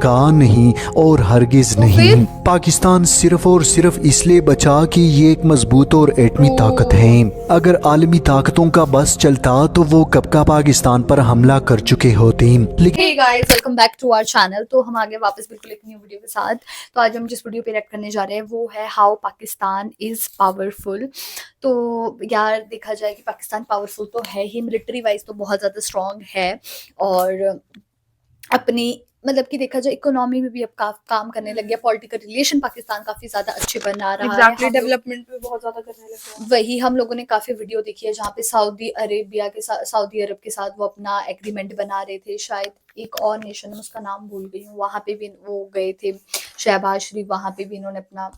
کا نہیں اور ہرگز نہیں۔ پاکستان صرف اور صرف اس لیے بچا کہ یہ ایک مضبوط اور ایٹمی طاقت ہے۔ اگر عالمی طاقتوں کا بس چلتا تو وہ کب کا پاکستان پر حملہ کر چکے ہوتے۔ Hey guys, welcome back to our channel۔ تو ہم آگے واپس بالکل ایک نیو ویڈیو کے ساتھ۔ تو آج ہم جس ویڈیو پہ ریئیکٹ کرنے جا رہے ہیں وہ ہے ہاؤ پاکستان از پاورفل۔ تو یار دیکھا جائے کہ پاکستان پاورفل تو ہے ہی، ملٹری وائز تو بہت زیادہ اسٹرانگ ہے، اور اپنی مطلب کہ دیکھا جائے اکنامی میں بھی اب کام کرنے لگ گیا، پولیٹیکل ریلیشن پاکستان کافی زیادہ اچھے بنا رہا ہے، ڈیولپمنٹ بھی بہت زیادہ کرنے لگا۔ وہی ہم لوگوں نے کافی ویڈیو دیکھی ہے جہاں پہ سعودی عرب کے ساتھ وہ اپنا ایگریمنٹ بنا رہے تھے، شاید ایک اور نیشن اس کا نام بھول گئی ہوں، وہاں پہ بھی وہ گئے تھے شہباز شریف، وہاں پہ بھی انہوں نے اپنا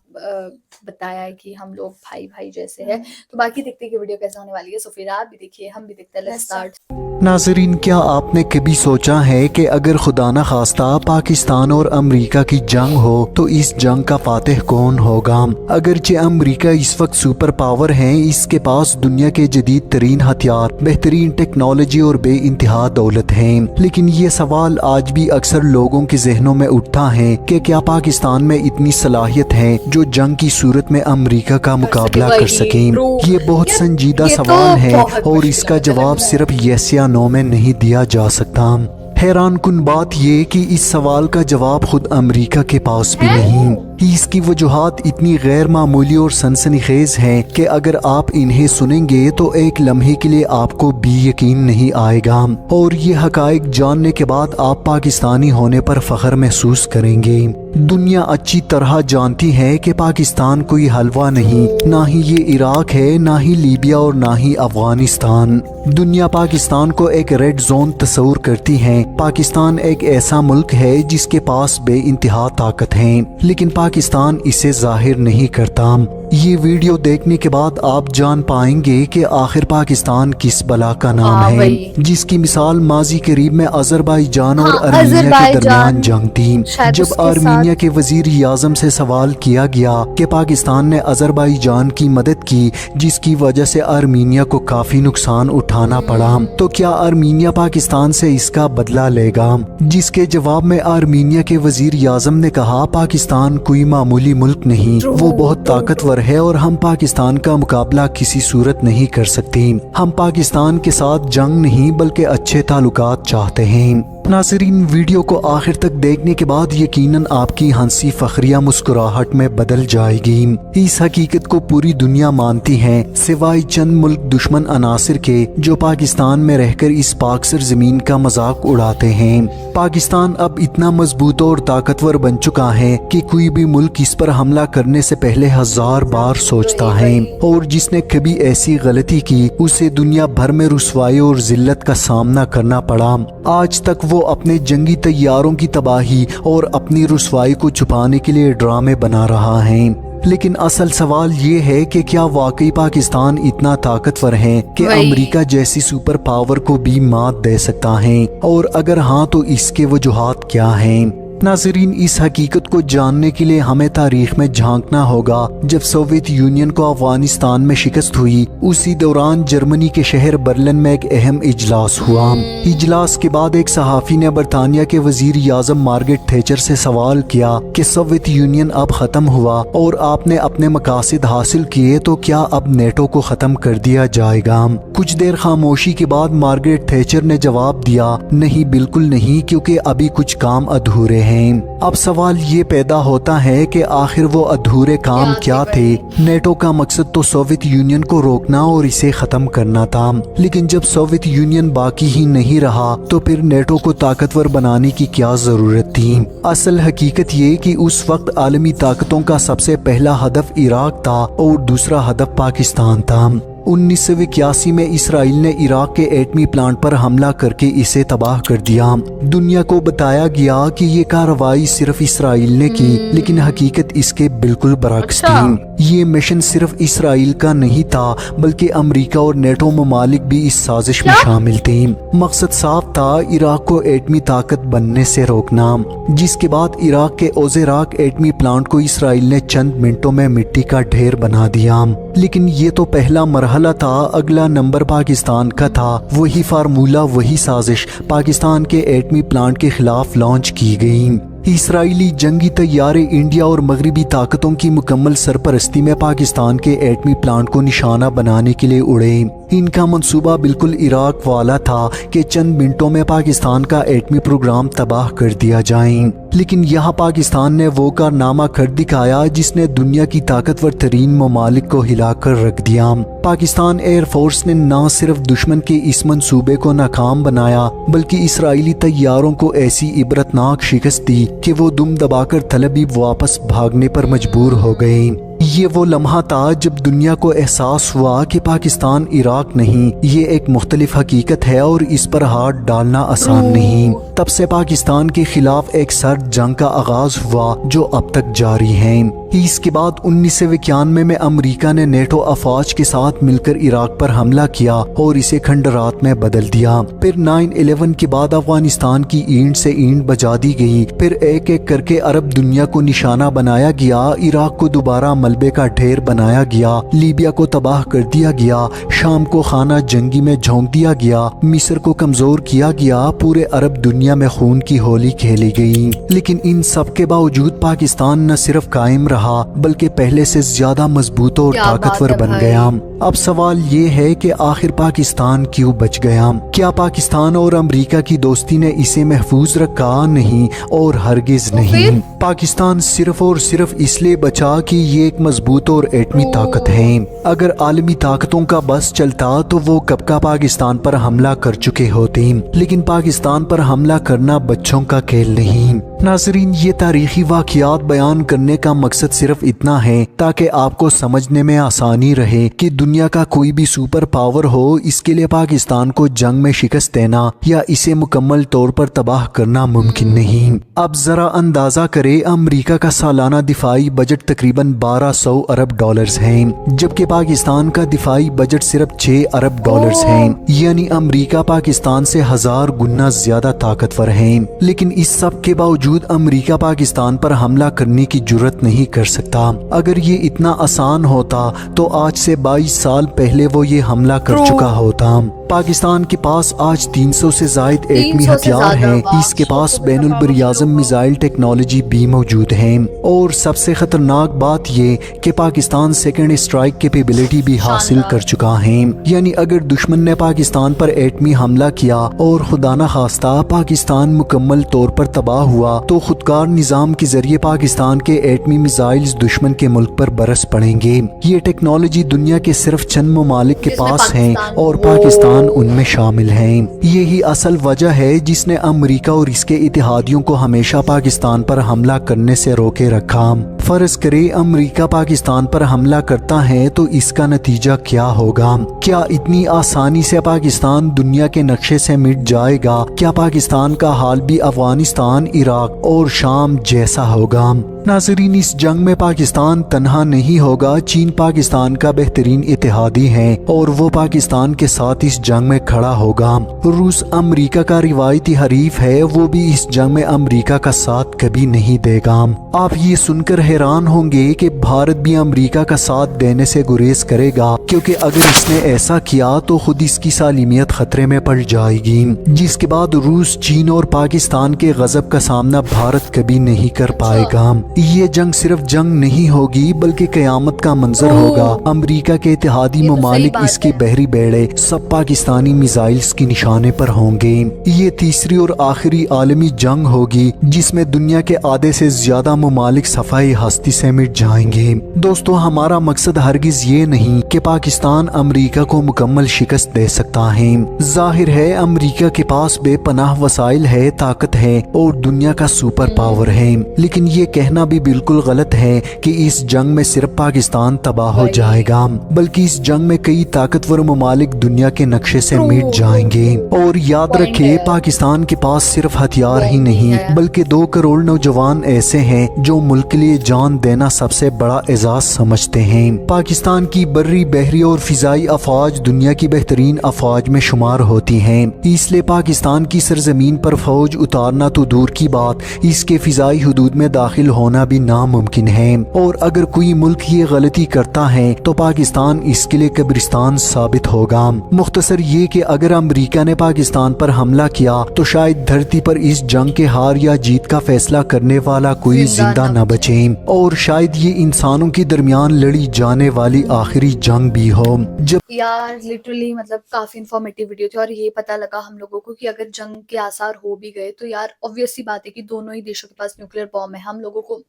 بتایا ہے کہ ہم لوگ بھائی جیسے ہیں۔ تو باقی دیکھتے کہ ویڈیو کیسے ہونے والی ہے، سو پھر آپ بھی دیکھیے، ہم بھی دیکھتے ہیں، لیٹس اسٹارٹ۔ ناظرین، کیا آپ نے کبھی سوچا ہے کہ اگر خدا نخواستہ پاکستان اور امریکہ کی جنگ ہو تو اس جنگ کا فاتح کون ہوگا؟ اگرچہ امریکہ اس وقت سپر پاور ہے، اس کے پاس دنیا کے جدید ترین ہتھیار، بہترین ٹیکنالوجی اور بے انتہا دولت ہے، لیکن یہ سوال آج بھی اکثر لوگوں کے ذہنوں میں اٹھتا ہے کہ کیا پاکستان میں اتنی صلاحیت ہے جو جنگ کی صورت میں امریکہ کا مقابلہ کر سکیں؟ یہ بہت سنجیدہ سوال ہے اور اس کا جواب صرف یس یا نو میں نہیں دیا جا سکتا۔ حیران کن بات یہ کہ اس سوال کا جواب خود امریکہ کے پاس بھی نہیں۔ اس کی وجوہات اتنی غیر معمولی اور سنسنی خیز ہیں کہ اگر آپ انہیں سنیں گے تو ایک لمحے کے لیے آپ کو بھی یقین نہیں آئے گا، اور یہ حقائق جاننے کے بعد آپ پاکستانی ہونے پر فخر محسوس کریں گے۔ دنیا اچھی طرح جانتی ہے کہ پاکستان کوئی حلوہ نہیں، نہ ہی یہ عراق ہے، نہ ہی لیبیا اور نہ ہی افغانستان۔ دنیا پاکستان کو ایک ریڈ زون تصور کرتی ہے۔ پاکستان ایک ایسا ملک ہے جس کے پاس بے انتہا طاقت ہے، لیکن پاکستان اسے ظاہر نہیں کرتا۔ یہ ویڈیو دیکھنے کے بعد آپ جان پائیں گے کہ آخر پاکستان کس بلا کا نام ہے، جس کی مثال ماضی قریب میں آذربائیجان اور ارمینیا کے درمیان جنگ تھی۔ جب ارمینیا کے وزیر اعظم سے سوال کیا گیا کہ پاکستان نے آذربائیجان کی مدد کی جس کی وجہ سے ارمینیا کو کافی نقصان اٹھانا پڑا، تو کیا ارمینیا پاکستان سے اس کا بدلہ لے گا؟ جس کے جواب میں ارمینیا کے وزیر اعظم نے کہا، پاکستان کوئی معمولی ملک نہیں، وہ بہت طاقتور ہے اور ہم پاکستان کا مقابلہ کسی صورت نہیں کر سکتے۔ ہم پاکستان کے ساتھ جنگ نہیں بلکہ اچھے تعلقات چاہتے ہیں۔ ناظرین، ویڈیو کو آخر تک دیکھنے کے بعد یقیناً آپ کی ہنسی فخریہ مسکراہٹ میں بدل جائے گی۔ اس حقیقت کو پوری دنیا مانتی ہے سوائے چند ملک دشمن عناصر کے جو پاکستان میں رہ کر اس پاک سرزمین کا مذاق اڑاتے ہیں۔ پاکستان اب اتنا مضبوط اور طاقتور بن چکا ہے کہ کوئی بھی ملک اس پر حملہ کرنے سے پہلے 1000 بار سوچتا ہے، اور جس نے کبھی ایسی غلطی کی اسے دنیا بھر میں رسوائی اور ذلت کا سامنا کرنا پڑا۔ آج تک وہ اپنے جنگی طیاروں کی تباہی اور اپنی رسوائی کو چھپانے کے لیے ڈرامے بنا رہا ہے، لیکن اصل سوال یہ ہے کہ کیا واقعی پاکستان اتنا طاقتور ہے کہ امریکہ جیسی سپر پاور کو بھی مات دے سکتا ہے، اور اگر ہاں تو اس کے وجوہات کیا ہیں؟ ناظرین، اس حقیقت کو جاننے کے لیے ہمیں تاریخ میں جھانکنا ہوگا۔ جب سوویت یونین کو افغانستان میں شکست ہوئی، اسی دوران جرمنی کے شہر برلن میں ایک اہم اجلاس ہوا۔ اجلاس کے بعد ایک صحافی نے برطانیہ کے وزیر اعظم مارگریٹ تھیچر سے سوال کیا کہ سوویت یونین اب ختم ہوا اور آپ نے اپنے مقاصد حاصل کیے، تو کیا اب نیٹو کو ختم کر دیا جائے گا؟ کچھ دیر خاموشی کے بعد مارگریٹ تھیچر نے جواب دیا، نہیں، بالکل نہیں، کیونکہ ابھی کچھ کام ادھورے ہیں۔ اب سوال یہ پیدا ہوتا ہے کہ آخر وہ ادھورے کام کیا تھے؟ نیٹو کا مقصد تو سوویت یونین کو روکنا اور اسے ختم کرنا تھا، لیکن جب سوویت یونین باقی ہی نہیں رہا تو پھر نیٹو کو طاقتور بنانے کی کیا ضرورت تھی؟ اصل حقیقت یہ کہ اس وقت عالمی طاقتوں کا سب سے پہلا ہدف عراق تھا اور دوسرا ہدف پاکستان تھا۔ 1981 میں اسرائیل نے عراق کے ایٹمی پلانٹ پر حملہ کر کے اسے تباہ کر دیا۔ دنیا کو بتایا گیا کہ یہ کارروائی صرف اسرائیل نے کی، لیکن حقیقت اس کے بالکل برعکس تھی۔ یہ مشن صرف اسرائیل کا نہیں تھا بلکہ امریکہ اور نیٹو ممالک بھی اس سازش میں شامل تھے۔ مقصد صاف تھا، عراق کو ایٹمی طاقت بننے سے روکنا، جس کے بعد عراق کے اوزیراک ایٹمی پلانٹ کو اسرائیل نے چند منٹوں میں مٹی کا ڈھیر بنا دیا۔ لیکن یہ تو پہلا مرحلہ تھا، اگلا نمبر پاکستان کا تھا۔ وہی فارمولہ، وہی سازش پاکستان کے ایٹمی پلانٹ کے خلاف لانچ کی گئی۔ اسرائیلی جنگی طیارے انڈیا اور مغربی طاقتوں کی مکمل سرپرستی میں پاکستان کے ایٹمی پلانٹ کو نشانہ بنانے کے لیے اڑے۔ ان کا منصوبہ بالکل عراق والا تھا کہ چند منٹوں میں پاکستان کا ایٹمی پروگرام تباہ کر دیا جائے، لیکن یہاں پاکستان نے وہ کارنامہ کر دکھایا جس نے دنیا کی طاقتور ترین ممالک کو ہلا کر رکھ دیا۔ پاکستان ایئر فورس نے نہ صرف دشمن کے اس منصوبے کو ناکام بنایا بلکہ اسرائیلی طیاروں کو ایسی عبرتناک شکست دی کہ وہ دم دبا کر تل ابیب واپس بھاگنے پر مجبور ہو گئے۔ یہ وہ لمحہ تھا جب دنیا کو احساس ہوا کہ پاکستان عراق نہیں، یہ ایک مختلف حقیقت ہے اور اس پر ہاتھ ڈالنا آسان نہیں۔ تب سے پاکستان کے خلاف ایک سرد جنگ کا آغاز ہوا جو اب تک جاری ہے۔ اس کے بعد 1991 میں امریکہ نے نیٹو افواج کے ساتھ مل کر عراق پر حملہ کیا اور اسے کھنڈرات میں بدل دیا۔ پھر 9/11 کے بعد افغانستان کی اینٹ سے اینٹ بجا دی گئی، پھر ایک ایک کر کے عرب دنیا کو نشانہ بنایا گیا، عراق کو دوبارہ ملبے کا ڈھیر بنایا گیا، لیبیا کو تباہ کر دیا گیا، شام کو خانہ جنگی میں جھونک دیا گیا، مصر کو کمزور کیا گیا، پورے عرب دنیا میں خون کی ہولی کھیلی گئی۔ لیکن ان سب کے باوجود پاکستان نہ صرف قائم رہا بلکہ پہلے سے زیادہ مضبوط اور طاقتور بن گیا۔ اب سوال یہ ہے کہ آخر پاکستان کیوں بچ گیا؟ کیا پاکستان اور امریکہ کی دوستی نے اسے محفوظ رکھا؟ نہیں، اور ہرگز نہیں۔ پاکستان صرف اور صرف اس لیے بچا کہ یہ ایک مضبوط اور ایٹمی طاقت ہے۔ اگر عالمی طاقتوں کا بس چلتا تو وہ کب کا پاکستان پر حملہ کر چکے ہوتے، لیکن پاکستان پر حملہ کرنا بچوں کا کھیل نہیں۔ ناظرین، یہ تاریخی واقعات بیان کرنے کا مقصد صرف اتنا ہے تاکہ آپ کو سمجھنے میں آسانی رہے کہ دنیا کا کوئی بھی سپر پاور ہو، اس کے لیے پاکستان کو جنگ میں شکست دینا یا اسے مکمل طور پر تباہ کرنا ممکن نہیں۔ اب ذرا اندازہ کریں، امریکہ کا سالانہ دفاعی بجٹ تقریباً 1200 ارب ڈالرز ہیں، جبکہ پاکستان کا دفاعی بجٹ صرف 6 ارب ڈالرز ہیں، یعنی امریکہ پاکستان سے 1000 گنا زیادہ طاقتور ہیں۔ لیکن اس سب کے باوجود امریکہ پاکستان پر حملہ کرنے کی جرت نہیں کر سکتا۔ اگر یہ اتنا آسان ہوتا تو آج سے 22 سال پہلے وہ یہ حملہ کر چکا ہوتا۔ پاکستان کے پاس آج 300 سے زائد ایٹمی ہتھیار ہیں، اس کے پاس بین البراعظم میزائل ٹیکنالوجی بھی موجود ہیں، اور سب سے خطرناک بات یہ کہ پاکستان سیکنڈ اسٹرائک کیپیبلٹی بھی حاصل کر چکا ہے، یعنی اگر دشمن نے پاکستان پر ایٹمی حملہ کیا اور خدا نہ خواستہ پاکستان مکمل طور پر تباہ ہوا تو خودکار نظام کے ذریعے پاکستان کے ایٹمی میزائلز دشمن کے ملک پر برس پڑیں گے۔ یہ ٹیکنالوجی دنیا کے صرف چند ممالک کے پاس ہیں اور پاکستان ان میں شامل ہیں۔ یہی اصل وجہ ہے جس نے امریکہ اور اس کے اتحادیوں کو ہمیشہ پاکستان پر حملہ کرنے سے روکے رکھا۔ فرض کرے امریکہ پاکستان پر حملہ کرتا ہے تو اس کا نتیجہ کیا ہوگا؟ کیا اتنی آسانی سے پاکستان دنیا کے نقشے سے مٹ جائے گا؟ کیا پاکستان کا حال بھی افغانستان، عراق اور شام جیسا ہوگا؟ ناظرین، اس جنگ میں پاکستان تنہا نہیں ہوگا، چین پاکستان کا بہترین اتحادی ہے اور وہ پاکستان کے ساتھ اس جنگ میں کھڑا ہوگا۔ روس امریکہ کا روایتی حریف ہے، وہ بھی اس جنگ میں امریکہ کا ساتھ کبھی نہیں دے گا۔ آپ یہ سن کر حیران ہوں گے کہ بھارت بھی امریکہ کا ساتھ دینے سے گریز کرے گا، کیونکہ اگر اس نے ایسا کیا تو خود اس کی سالمیت خطرے میں پڑ جائے گی، جس کے بعد روس، چین اور پاکستان کے غضب کا سامنا بھارت کبھی نہیں کر پائے گا۔ یہ جنگ صرف جنگ نہیں ہوگی بلکہ قیامت کا منظر ہوگا۔ امریکہ کے اتحادی ممالک، اس کے بحری بیڑے سب پاکستانی میزائلز کی نشانے پر ہوں گے۔ یہ تیسری اور آخری عالمی جنگ ہوگی جس میں دنیا کے آدھے سے زیادہ ممالک صفائی ہستی سے مٹ جائیں گے۔ دوستو، ہمارا مقصد ہرگز یہ نہیں کہ پاکستان امریکہ کو مکمل شکست دے سکتا ہے۔ ظاہر ہے امریکہ کے پاس بے پناہ وسائل ہے، طاقت ہے اور دنیا کا سپر پاور ہے، لیکن یہ کہنا بھی بالکل غلط ہے کہ اس جنگ میں صرف پاکستان تباہ ہو جائے گا، بلکہ اس جنگ میں کئی طاقتور ممالک دنیا کے نقشے سے مٹ جائیں گے۔ اور یاد رکھے، پاکستان کے پاس صرف ہتھیار ہی نہیں بلکہ 2 کروڑ نوجوان ایسے ہیں جو ملک کے لیے جان دینا سب سے بڑا اعزاز سمجھتے ہیں۔ پاکستان کی بری، بحری اور فضائی افواج دنیا کی بہترین افواج میں شمار ہوتی ہیں، اس لیے پاکستان کی سرزمین پر فوج اتارنا تو دور کی بات، اس کے فضائی حدود میں داخل ہونا بھی ناممکن ہے، اور اگر کوئی ملک یہ غلطی کرتا ہے تو پاکستان اس کے لیے قبرستان ثابت ہوگا۔ مختصر یہ کہ اگر امریکہ نے پاکستان پر حملہ کیا تو شاید دھرتی پر اس جنگ کے ہار یا جیت کا فیصلہ کرنے والا کوئی زندہ نہ بچے، اور شاید یہ انسانوں کے درمیان لڑی جانے والی آخری جنگ بھی ہو۔ جب یار لٹرلی مطلب کافی انفارمیٹیو ویڈیو تھی، اور یہ پتہ لگا ہم لوگوں کو کہ اگر جنگ کے آثار ہو بھی گئے تو یار obvious سی بات ہے کہ دونوں ہی دیشوں کے پاس نیوکلیر بام ہے۔ ہم لوگوں کو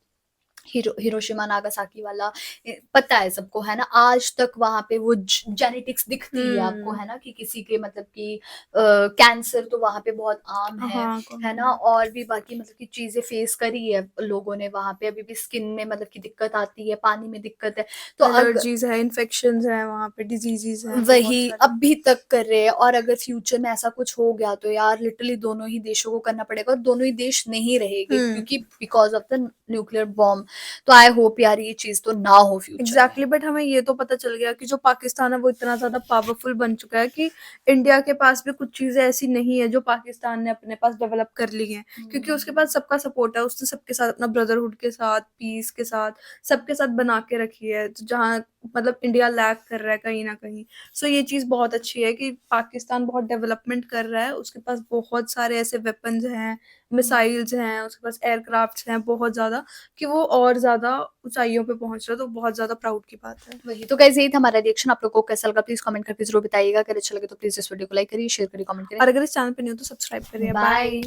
ہیروشیما ناگاساکی والا پتہ ہے سب کو، ہے نا، آج تک وہاں پہ وہ جینیٹکس دکھتی ہے آپ کو، ہے نا، کہ کسی کے مطلب کہ کینسر تو وہاں پہ بہت عام ہے نا، اور بھی باقی مطلب کہ چیزیں فیس کری ہے لوگوں نے وہاں پہ، ابھی بھی اسکن میں مطلب کہ دقت آتی ہے، پانی میں دقت ہے، تو الرجیز ہے، انفیکشنز ہیں وہاں پہ، ڈیزیزز ہیں، وہی ابھی تک کر رہے ہیں، اور اگر فیوچر میں ایسا کچھ ہو گیا تو یار لٹرلی دونوں ہی دیشوں کو کرنا پڑے گا، اور دونوں ہی دیش نہیں رہے گے کیونکہ because of the nuclear bomb. تو آئی ہوپ یار یہ چیز تو نہ ہو فیوچر۔ ایگزیکٹلی، بٹ ہمیں یہ تو پتہ چل گیا کہ جو پاکستان ہے وہ اتنا زیادہ پاورفل بن چکا ہے کہ انڈیا کے پاس بھی کچھ چیزیں ایسی نہیں ہے جو پاکستان نے اپنے پاس ڈیولپ کر لی ہیں، کیونکہ اس کے پاس سب کا سپورٹ ہے، اس نے سب کے ساتھ اپنا بردرہڈ کے ساتھ، پیس کے ساتھ، سب کے ساتھ بنا کے رکھی ہے، جہاں مطلب انڈیا لیک کر رہا ہے کہیں نہ کہیں۔ سو یہ چیز بہت اچھی ہے کہ پاکستان بہت ڈیولپمنٹ کر رہا ہے، اس کے پاس بہت سارے ایسے ویپنز ہیں، میسائلز ہیں، اس کے پاس ایئر کرافٹس ہیں بہت زیادہ، کہ وہ اور زیادہ اونچائیوں پہ پہنچ رہا ہے، تو بہت زیادہ پراؤڈ کی بات ہے۔ وہی تو گائز، یہی تھا ہمارا ریئیکشن۔ آپ لوگوں کو کیسا لگا پلیز کامنٹ کر کے ضرور بتائیے گا، اگر اچھا لگے تو پلیز اس ویڈیو کو لائک کریے، شیئر کریے، کامنٹ کریے، اور اگر اس چینل پہ نہیں ہو تو سبسکرائب کریے۔ بائے۔